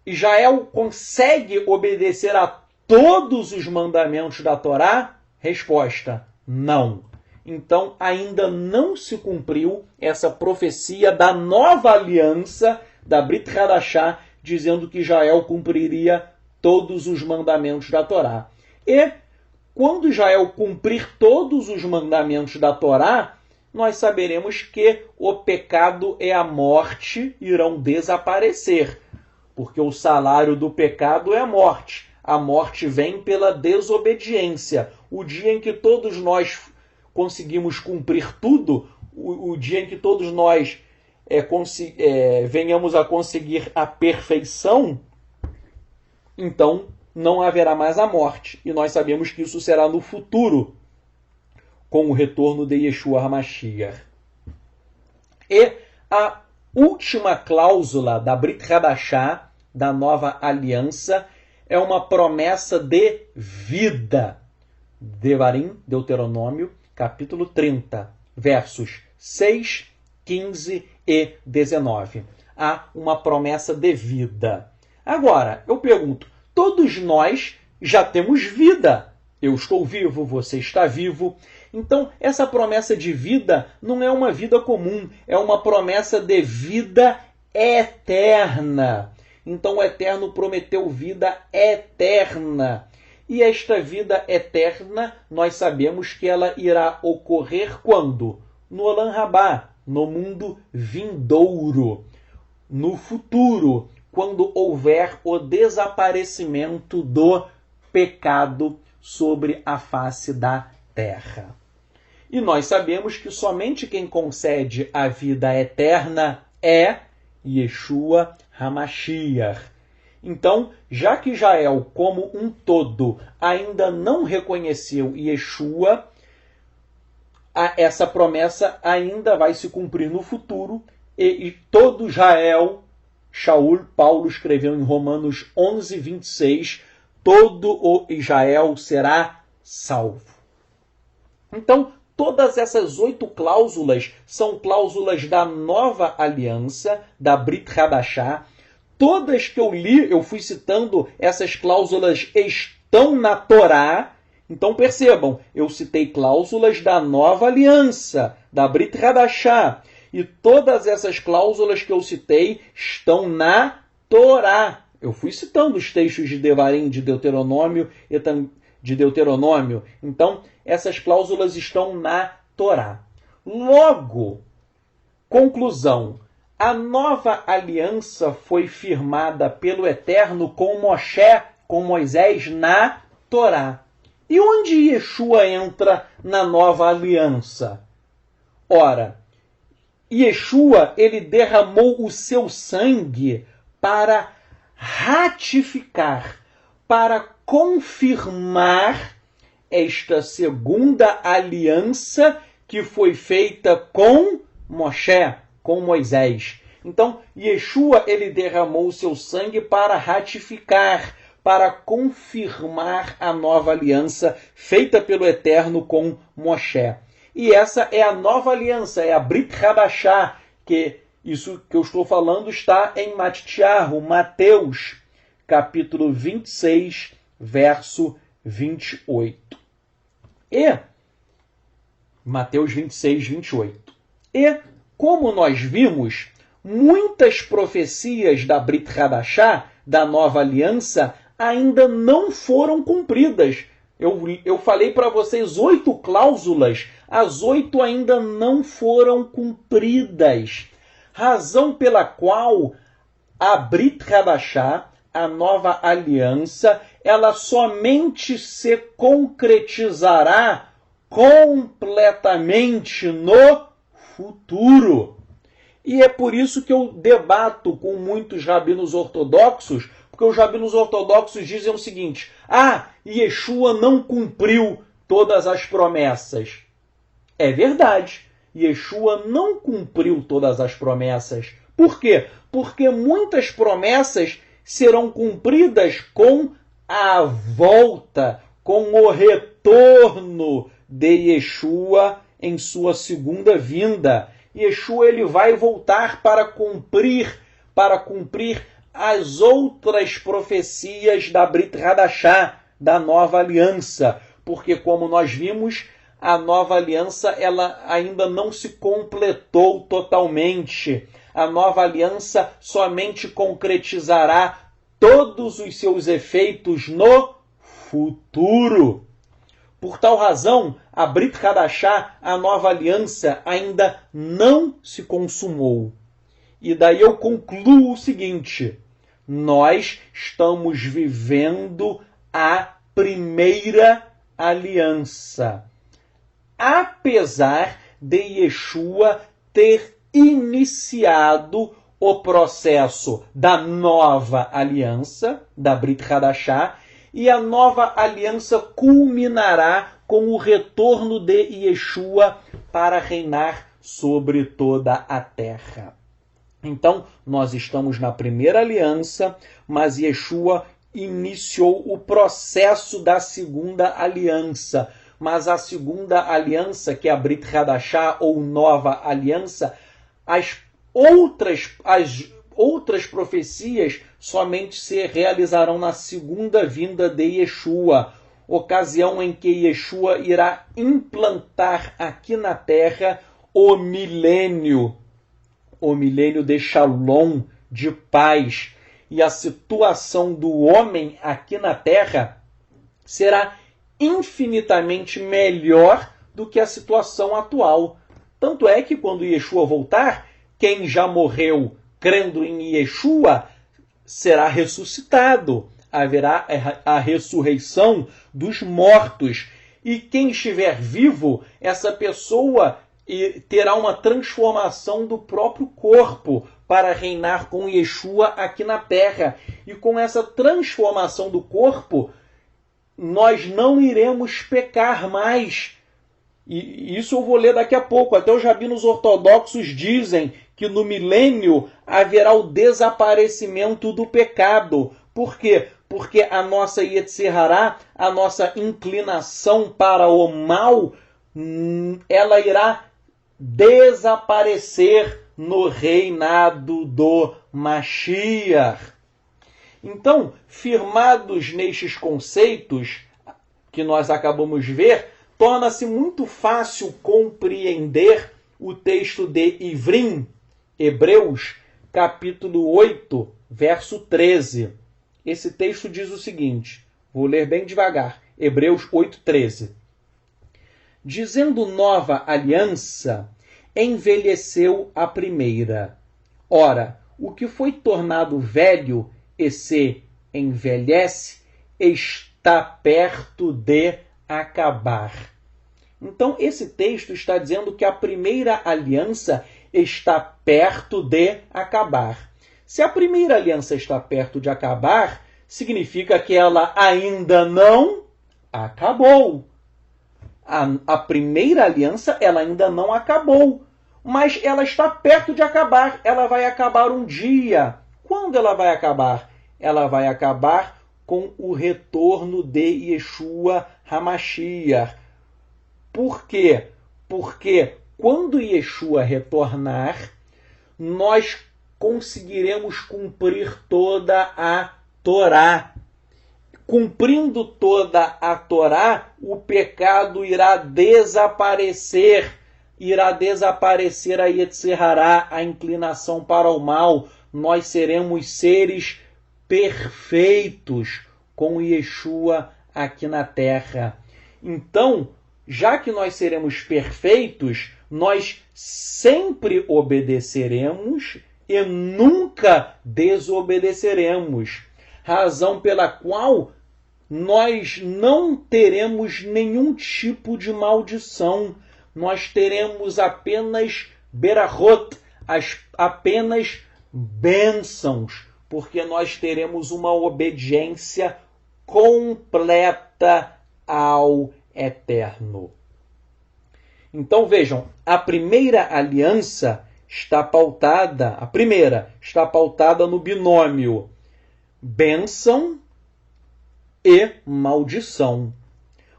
Israel consegue obedecer a todos os mandamentos da Torá? Resposta, não. Então, ainda não se cumpriu essa profecia da nova aliança, da Brit Hadashah, dizendo que Israel cumpriria todos os mandamentos da Torá. E, quando Israel cumprir todos os mandamentos da Torá, nós saberemos que o pecado e a morte irão desaparecer, porque o salário do pecado é a morte. A morte vem pela desobediência. O dia em que todos nós conseguimos cumprir tudo, o dia em que todos nós venhamos a conseguir a perfeição, então não haverá mais a morte. E nós sabemos que isso será no futuro, com o retorno de Yeshua HaMashiach. E a última cláusula da Brit Hadashah, da nova aliança, é uma promessa de vida. Devarim, Deuteronômio, capítulo 30, versos 6, 15 e 19. Há uma promessa de vida. Agora, eu pergunto, todos nós já temos vida. Eu estou vivo, você está vivo. Então, essa promessa de vida não é uma vida comum, é uma promessa de vida eterna. Então, o Eterno prometeu vida eterna. E esta vida eterna, nós sabemos que ela irá ocorrer quando? No Olam Rabá, no mundo vindouro, no futuro, quando houver o desaparecimento do pecado sobre a face da terra. E nós sabemos que somente quem concede a vida eterna é Yeshua HaMashiach. Então, já que Israel, como um todo, ainda não reconheceu Yeshua, essa promessa ainda vai se cumprir no futuro, e todo Israel, Paulo escreveu em Romanos 11, 26, todo o Israel será salvo. Então, todas essas 8 cláusulas são cláusulas da nova aliança, da Brit Hadashah. Todas que eu li, eu fui citando, essas cláusulas estão na Torá. Então percebam, eu citei cláusulas da nova aliança, da Brit Hadashah. E todas essas cláusulas que eu citei estão na Torá. Eu fui citando os textos de Devarim, de Deuteronômio. Então, essas cláusulas estão na Torá. Logo, conclusão. A nova aliança foi firmada pelo Eterno com Moshe, com Moisés, na Torá. E onde Yeshua entra na nova aliança? Ora, Yeshua, ele derramou o seu sangue para ratificar, para confirmar esta segunda aliança que foi feita com Moshe, com Moisés. Então, Yeshua, ele derramou o seu sangue para ratificar, para confirmar a nova aliança feita pelo Eterno com Moshe. E essa é a nova aliança, é a Brit Hadashah, que isso que eu estou falando está em Mateus, capítulo 26, verso 28. Mateus 26, 28. E, como nós vimos, muitas profecias da Brit Hadashah, da nova aliança, ainda não foram cumpridas. Eu falei para vocês 8 cláusulas, as 8 ainda não foram cumpridas. Razão pela qual a Brit Hadashah, a nova aliança, ela somente se concretizará completamente no futuro. E é por isso que eu debato com muitos rabinos ortodoxos, porque os rabinos ortodoxos dizem o seguinte: Yeshua não cumpriu todas as promessas. É verdade, Yeshua não cumpriu todas as promessas. Por quê? Porque muitas promessas serão cumpridas com a volta, com o retorno de Yeshua em sua segunda vinda. Yeshua, ele vai voltar para cumprir as outras profecias da Brit Hadashah, da nova aliança. Porque, como nós vimos, a nova aliança ela ainda não se completou totalmente. A nova aliança somente concretizará todos os seus efeitos no futuro. Por tal razão, a Brit Hadashah, a nova aliança, ainda não se consumou. E daí eu concluo o seguinte: nós estamos vivendo a primeira aliança. Apesar de Yeshua ter iniciado o processo da nova aliança, da Brit Hadashah, e a nova aliança culminará com o retorno de Yeshua para reinar sobre toda a terra. Então, nós estamos na primeira aliança, mas Yeshua iniciou o processo da segunda aliança. Mas a segunda aliança, que é a Brit Hadashah ou nova aliança, as outras profecias somente se realizarão na segunda vinda de Yeshua, ocasião em que Yeshua irá implantar aqui na terra o milênio de Shalom, de paz, e a situação do homem aqui na terra será infinitamente melhor do que a situação atual. Tanto é que quando Yeshua voltar, quem já morreu crendo em Yeshua será ressuscitado. Haverá a ressurreição dos mortos. E quem estiver vivo, essa pessoa terá uma transformação do próprio corpo para reinar com Yeshua aqui na terra. E com essa transformação do corpo, nós não iremos pecar mais. E isso eu vou ler daqui a pouco. Até os rabinos ortodoxos dizem que no milênio haverá o desaparecimento do pecado. Por quê? Porque a nossa Yetzer Hará, a nossa inclinação para o mal, ela irá desaparecer no reinado do Mashiach. Então, firmados nestes conceitos que nós acabamos de ver, torna-se muito fácil compreender o texto de Ivrim, Hebreus, capítulo 8, verso 13. Esse texto diz o seguinte, vou ler bem devagar, Hebreus 8, 13. Dizendo nova aliança, envelheceu a primeira. Ora, o que foi tornado velho e se envelhece, está perto de acabar. Então, esse texto está dizendo que a primeira aliança está perto de acabar. Se a primeira aliança está perto de acabar, significa que ela ainda não acabou. A primeira aliança ela ainda não acabou, mas ela está perto de acabar. Ela vai acabar um dia. Quando ela vai acabar? Ela vai acabar com o retorno de Yeshua HaMashiach. Por quê? Porque quando Yeshua retornar, nós conseguiremos cumprir toda a Torá. Cumprindo toda a Torá, o pecado irá desaparecer. Irá desaparecer a Yetzer Hará, a inclinação para o mal. Nós seremos seres perfeitos com Yeshua aqui na terra. Então, já que nós seremos perfeitos, nós sempre obedeceremos e nunca desobedeceremos. Razão pela qual nós não teremos nenhum tipo de maldição. Nós teremos apenas berachot, apenas bênçãos, porque nós teremos uma obediência completa ao Eterno. Então vejam, a primeira aliança está pautada, no binômio bênção e maldição.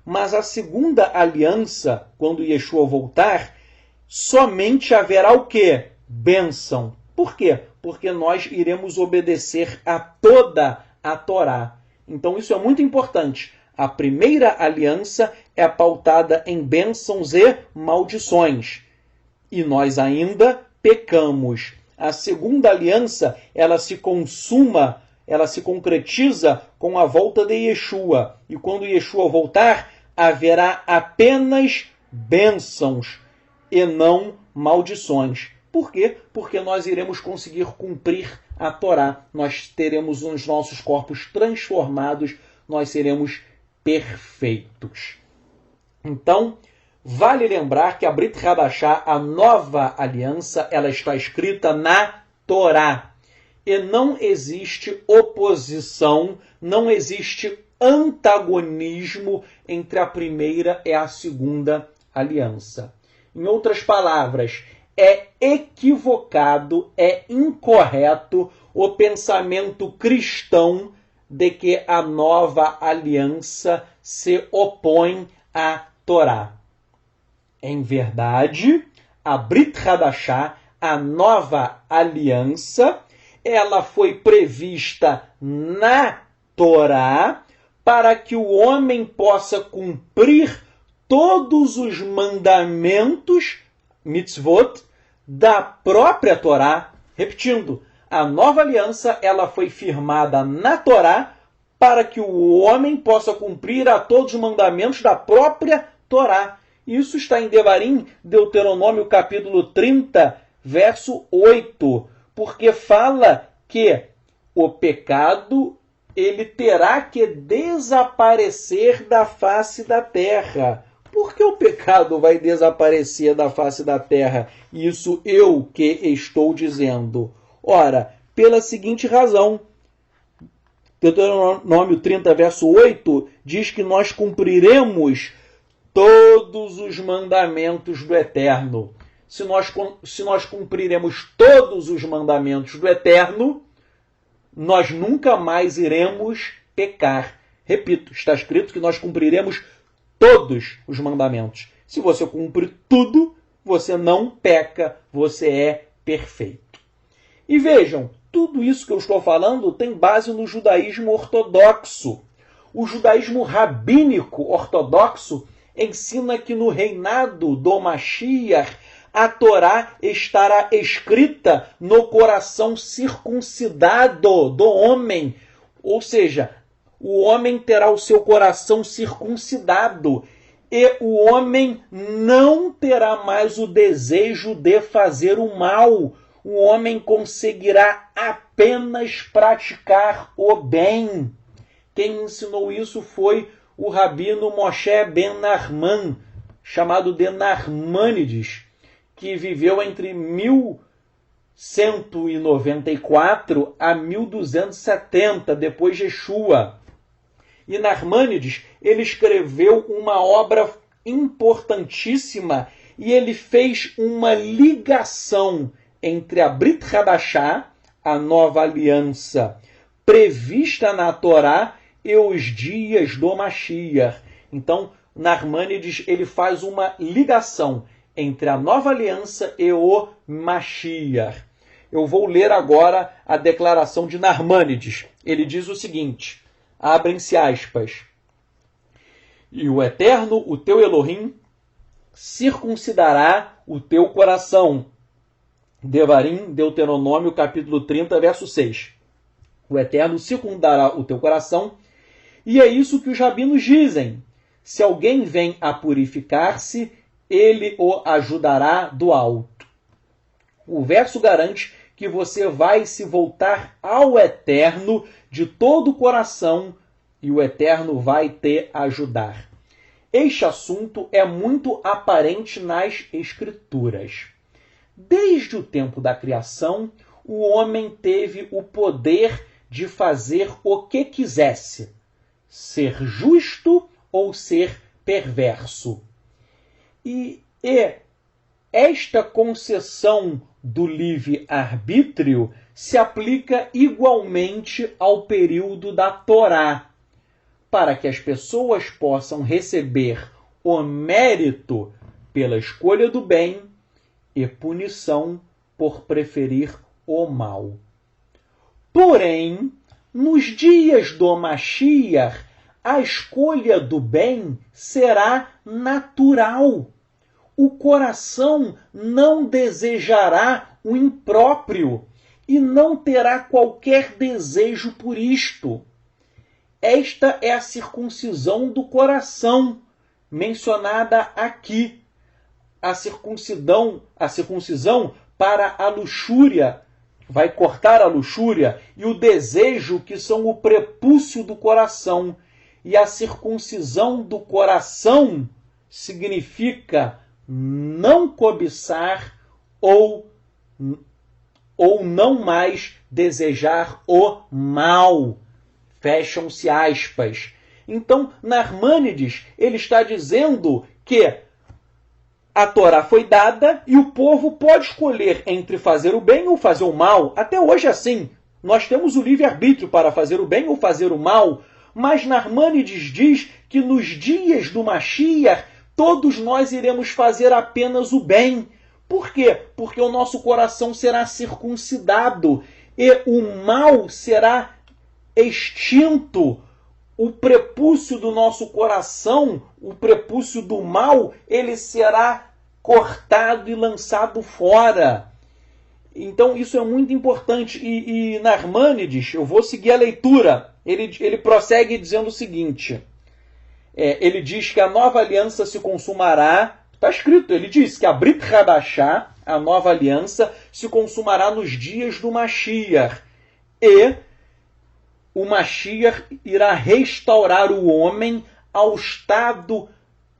Mas a segunda aliança, quando Yeshua voltar, somente haverá o quê? Bênção. Por quê? Porque nós iremos obedecer a toda a Torá. Então isso é muito importante. A primeira aliança é pautada em bênçãos e maldições. E nós ainda pecamos. A segunda aliança, ela se concretiza com a volta de Yeshua. E quando Yeshua voltar, haverá apenas bênçãos e não maldições. Por quê? Porque nós iremos conseguir cumprir a Torá. Nós teremos os nossos corpos transformados, nós seremos perfeitos. Então, vale lembrar que a Brit Hadashah, a nova aliança, ela está escrita na Torá. E não existe oposição, não existe antagonismo entre a primeira e a segunda aliança. Em outras palavras, é equivocado, é incorreto o pensamento cristão de que a nova aliança se opõe à Torá. Em verdade, a Brit Hadashah, a nova aliança, ela foi prevista na Torá para que o homem possa cumprir todos os mandamentos, mitzvot, da própria Torá. Repetindo, a nova aliança ela foi firmada na Torá para que o homem possa cumprir a todos os mandamentos da própria Torá. Isso está em Devarim, Deuteronômio capítulo 30, verso 8, porque fala que o pecado ele terá que desaparecer da face da terra. Por que o pecado vai desaparecer da face da terra? Isso eu que estou dizendo. Ora, pela seguinte razão. Deuteronômio 30, verso 8, diz que nós cumpriremos todos os mandamentos do Eterno. Se nós cumpriremos todos os mandamentos do Eterno, nós nunca mais iremos pecar. Repito, está escrito que nós cumpriremos todos os mandamentos. Se você cumpre tudo, você não peca, você é perfeito. E vejam, tudo isso que eu estou falando tem base no judaísmo ortodoxo. O judaísmo rabínico ortodoxo ensina que no reinado do Mashiach, a Torá estará escrita no coração circuncidado do homem. Ou seja, o homem terá o seu coração circuncidado e o homem não terá mais o desejo de fazer o mal. O homem conseguirá apenas praticar o bem. Quem ensinou isso foi o rabino Moshe ben Nachman, chamado de Narmânides, que viveu entre 1194 a 1270, depois de Yeshua. E Narmânides, ele escreveu uma obra importantíssima e ele fez uma ligação entre a Brit Hadashah, a nova aliança prevista na Torá, e os dias do Mashiach. Então, Narmânides ele faz uma ligação entre a nova aliança e o Mashiach. Eu vou ler agora a declaração de Narmânides. Ele diz o seguinte, abrem-se aspas, e o Eterno, o teu Elohim, circuncidará o teu coração. Devarim, Deuteronômio, capítulo 30, verso 6. O Eterno circundará o teu coração, e é isso que os rabinos dizem. Se alguém vem a purificar-se, ele o ajudará do alto. O verso garante que você vai se voltar ao Eterno de todo o coração e o Eterno vai te ajudar. Este assunto é muito aparente nas Escrituras. Desde o tempo da criação, o homem teve o poder de fazer o que quisesse, ser justo ou ser perverso. E esta concessão do livre-arbítrio se aplica igualmente ao período da Torá, para que as pessoas possam receber o mérito pela escolha do bem e punição por preferir o mal. Porém, nos dias do Mashiach, a escolha do bem será natural. O coração não desejará o impróprio e não terá qualquer desejo por isto. Esta é a circuncisão do coração, mencionada aqui. A circuncisão para a luxúria, vai cortar a luxúria, e o desejo, que são o prepúcio do coração. E a circuncisão do coração significa não cobiçar ou não mais desejar o mal. Fecham-se aspas. Então, Narmânides, ele está dizendo que a Torá foi dada e o povo pode escolher entre fazer o bem ou fazer o mal. Até hoje é assim. Nós temos o livre-arbítrio para fazer o bem ou fazer o mal. Mas Narmânides diz que nos dias do Mashiach, todos nós iremos fazer apenas o bem. Por quê? Porque o nosso coração será circuncidado e o mal será extinto. O prepúcio do nosso coração, o prepúcio do mal, ele será cortado e lançado fora. Então isso é muito importante. E Narmânides, eu vou seguir a leitura, ele prossegue dizendo o seguinte, ele diz que a nova aliança se consumará, está escrito, ele diz que a Brit Hadashah, a nova aliança, se consumará nos dias do Mashiach. E o Mashiach irá restaurar o homem ao estado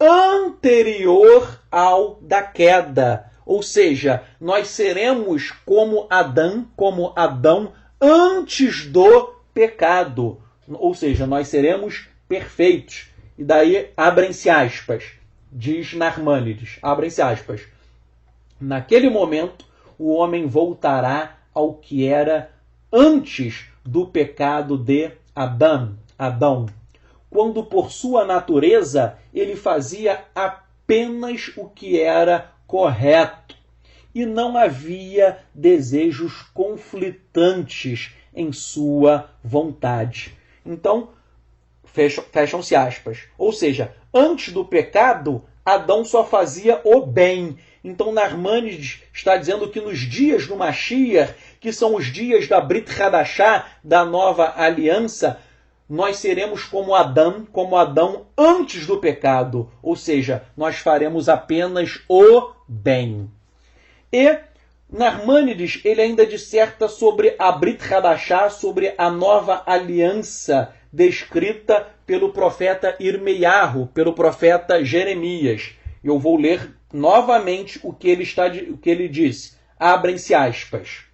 anterior ao da queda. Ou seja, nós seremos como Adão antes do pecado. Ou seja, nós seremos perfeitos. E daí, abrem-se aspas, diz Narmânides, abrem-se aspas. Naquele momento, o homem voltará ao que era antes do pecado de Adão, quando por sua natureza ele fazia apenas o que era correto e não havia desejos conflitantes em sua vontade. Então, fecham-se aspas. Ou seja, antes do pecado, Adão só fazia o bem. Então, Narmânides está dizendo que nos dias do Mashiach, que são os dias da Brit Hadashah, da nova aliança, nós seremos como Adão antes do pecado. Ou seja, nós faremos apenas o bem. E Narmânides, ele ainda disserta sobre a Brit Hadashah, sobre a nova aliança descrita pelo profeta Irmeiahu, pelo profeta Jeremias. Eu vou ler novamente o que ele disse. Abrem-se aspas.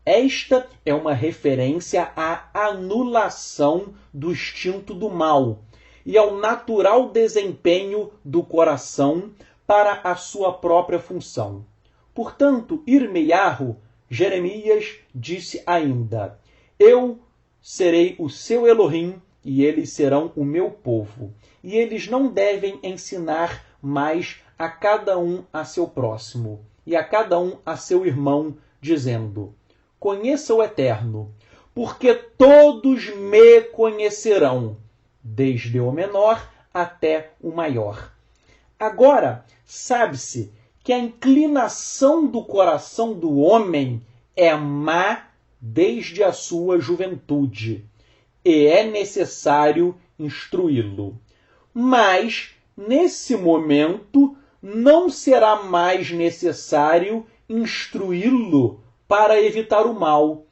Esta é uma referência à anulação do instinto do mal e ao natural desempenho do coração para a sua própria função. Portanto, Irmeiahu, Jeremias, disse ainda: Eu serei o seu Elohim e eles serão o meu povo. E eles não devem ensinar mais a cada um a seu próximo e a cada um a seu irmão, dizendo: Conheça o Eterno, porque todos me conhecerão, desde o menor até o maior. Agora, sabe-se que a inclinação do coração do homem é má desde a sua juventude, e é necessário instruí-lo. Mas, nesse momento, não será mais necessário instruí-lo para evitar o mal,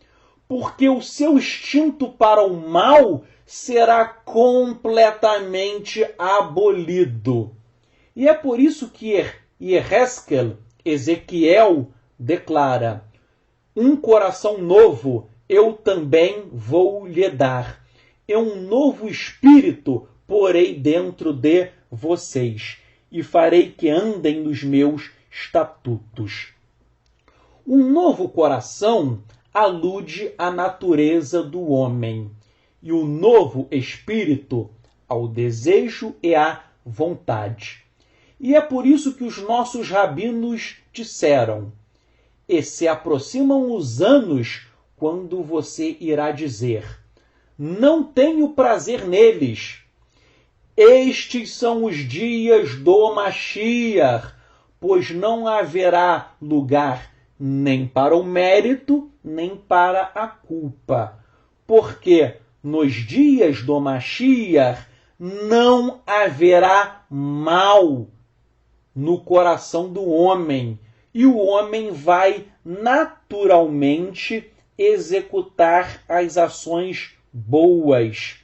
porque o seu instinto para o mal será completamente abolido. E é por isso que Ezequiel declara: um coração novo eu também vou lhe dar, e um novo espírito porei dentro de vocês, e farei que andem nos meus estatutos. Um novo coração alude à natureza do homem, e o novo espírito ao desejo e à vontade. E é por isso que os nossos rabinos disseram: e se aproximam os anos quando você irá dizer: não tenho prazer neles. Estes são os dias do Mashiach, pois não haverá lugar nem para o mérito, nem para a culpa. Porque nos dias do Mashiach não haverá mal no coração do homem, e o homem vai naturalmente executar as ações boas.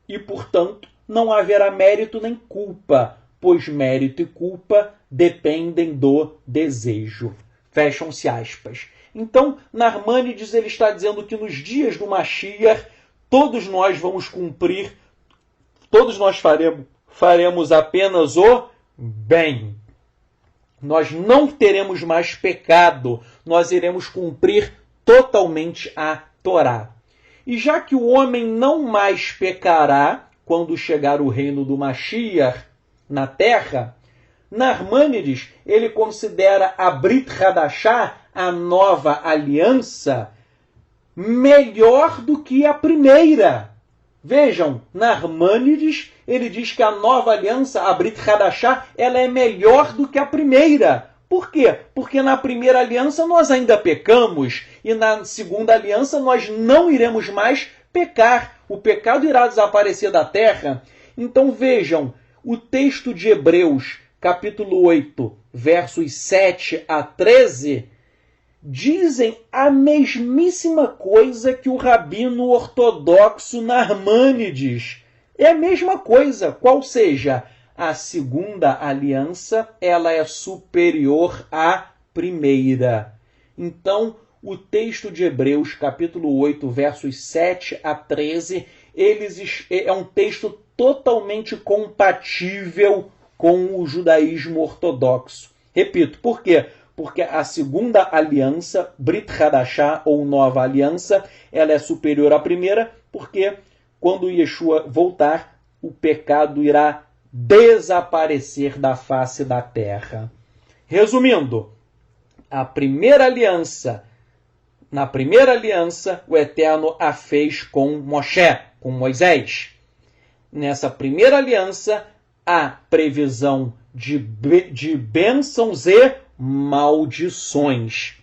E, portanto, não haverá mérito nem culpa, pois mérito e culpa dependem do desejo. Fecham-se aspas. Então, Narmânides ele está dizendo que nos dias do Mashiach, todos nós vamos cumprir, todos nós faremos apenas o bem. Nós não teremos mais pecado, nós iremos cumprir totalmente a Torá. E já que o homem não mais pecará quando chegar o reino do Mashiach na terra, Narmânides ele considera a Brit Hadashah, a nova aliança, melhor do que a primeira. Vejam, Narmânides ele diz que a nova aliança, a Brit Hadashah, ela é melhor do que a primeira. Por quê? Porque na primeira aliança nós ainda pecamos e na segunda aliança nós não iremos mais pecar. O pecado irá desaparecer da terra. Então vejam, o texto de Hebreus, capítulo 8, versos 7 a 13, dizem a mesmíssima coisa que o rabino ortodoxo Narmânides. É a mesma coisa, qual seja, a segunda aliança ela é superior à primeira. Então, o texto de Hebreus, capítulo 8, versos 7 a 13, é um texto totalmente compatível com o judaísmo ortodoxo. Repito, por quê? Porque a segunda aliança, Brit Hadashah, ou nova aliança, ela é superior à primeira, porque quando Yeshua voltar, o pecado irá desaparecer da face da terra. Resumindo, na primeira aliança, o Eterno a fez com Moshe, com Moisés. Nessa primeira aliança, há previsão de bênçãos e maldições.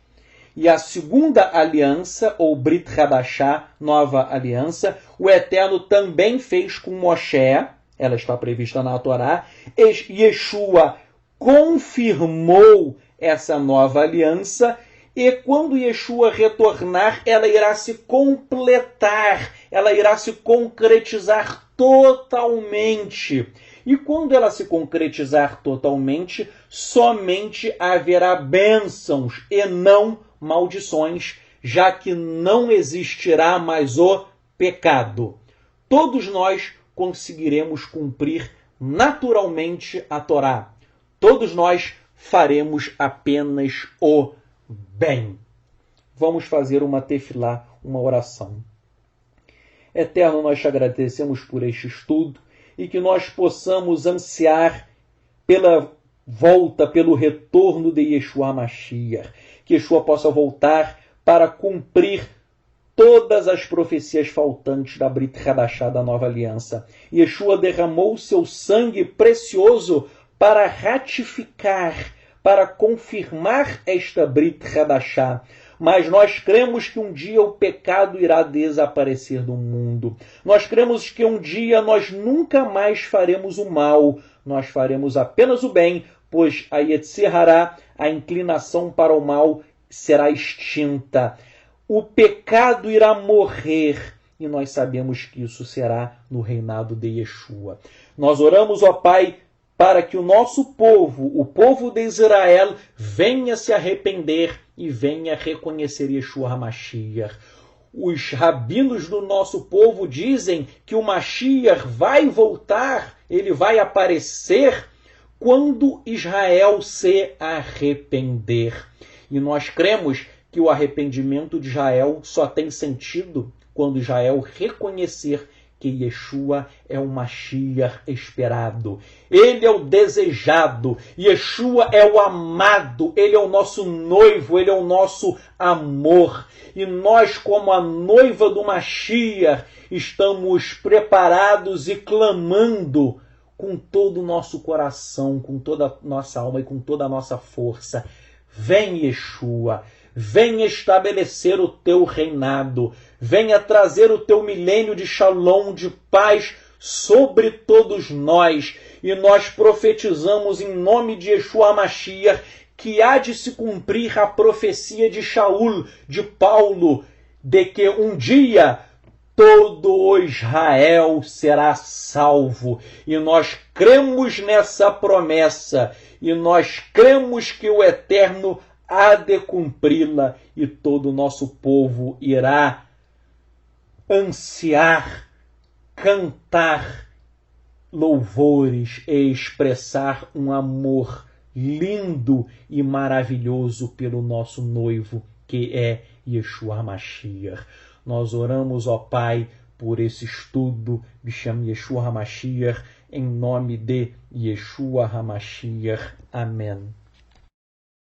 E a segunda aliança, ou Brit Hadashah, nova aliança, o Eterno também fez com Moshe, ela está prevista na Torá, e Yeshua confirmou essa nova aliança, e quando Yeshua retornar, ela irá se completar, ela irá se concretizar totalmente. E quando ela se concretizar totalmente, somente haverá bênçãos e não maldições, já que não existirá mais o pecado. Todos nós conseguiremos cumprir naturalmente a Torá. Todos nós faremos apenas o bem. Vamos fazer uma tefilá, uma oração. Eterno, nós te agradecemos por este estudo e que nós possamos ansiar pela volta, pelo retorno de Yeshua Mashiach. Que Yeshua possa voltar para cumprir todas as profecias faltantes da Brit Hadashah, da nova aliança. Yeshua derramou seu sangue precioso para ratificar, para confirmar esta Brit Hadashah. Mas nós cremos que um dia o pecado irá desaparecer do mundo. Nós cremos que um dia nós nunca mais faremos o mal. Nós faremos apenas o bem, pois a Yetzer Hará, a inclinação para o mal, será extinta. O pecado irá morrer. E nós sabemos que isso será no reinado de Yeshua. Nós oramos, ó Pai, para que o nosso povo, o povo de Israel, venha se arrepender e venha reconhecer Yeshua HaMashiach. Os rabinos do nosso povo dizem que o Mashiach vai voltar, ele vai aparecer quando Israel se arrepender. E nós cremos que o arrependimento de Israel só tem sentido quando Israel reconhecer que Yeshua é o Mashiach esperado. Ele é o desejado. Yeshua é o amado. Ele é o nosso noivo. Ele é o nosso amor. E nós, como a noiva do Mashiach, estamos preparados e clamando com todo o nosso coração, com toda a nossa alma e com toda a nossa força. Vem, Yeshua. Venha estabelecer o teu reinado. Venha trazer o teu milênio de shalom, de paz sobre todos nós, e nós profetizamos em nome de Yeshua HaMashiach que há de se cumprir a profecia de Shaul, de Paulo, de que um dia todo o Israel será salvo. E nós cremos nessa promessa, e nós cremos que o Eterno há de cumpri-la, e todo o nosso povo irá ansiar, cantar louvores e expressar um amor lindo e maravilhoso pelo nosso noivo, que é Yeshua HaMashiach. Nós oramos, ó Pai, por esse estudo, B'Shem Yeshua HaMashiach, em nome de Yeshua HaMashiach. Amém.